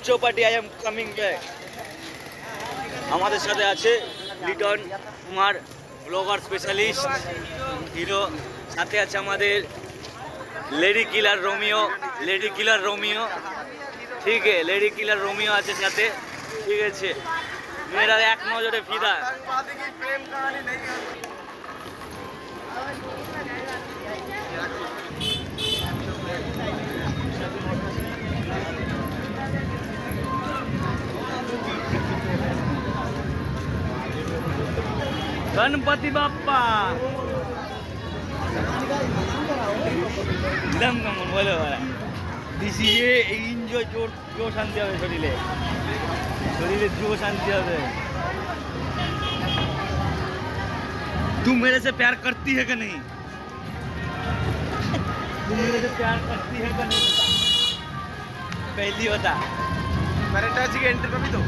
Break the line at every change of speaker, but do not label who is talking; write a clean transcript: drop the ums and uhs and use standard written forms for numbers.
Chowpatty I am coming back. আমাদের সাথে আছে Liton Kumar, blogger specialist hero. সাথে আছে আমাদের lady killer Romeo, lady killer Romeo, ঠিক আছে, লেডি কিলার রোমিও আছে সাথে, ঠিক আছে। মেয়েরা এক নজরে ফিদা। गणपति बाप्पा দিলাম কেমন বলে ওরা দিছি যে এনজয়, জোর জোর শান্তি হবে শরীরে, শরীরে জোর শান্তি হবে। तू मेरे से प्यार करती है कि नहीं? तू मेरे से प्यार करती है कि नहीं? पहली बता।
मेरे टच की एंट्री में भी दो।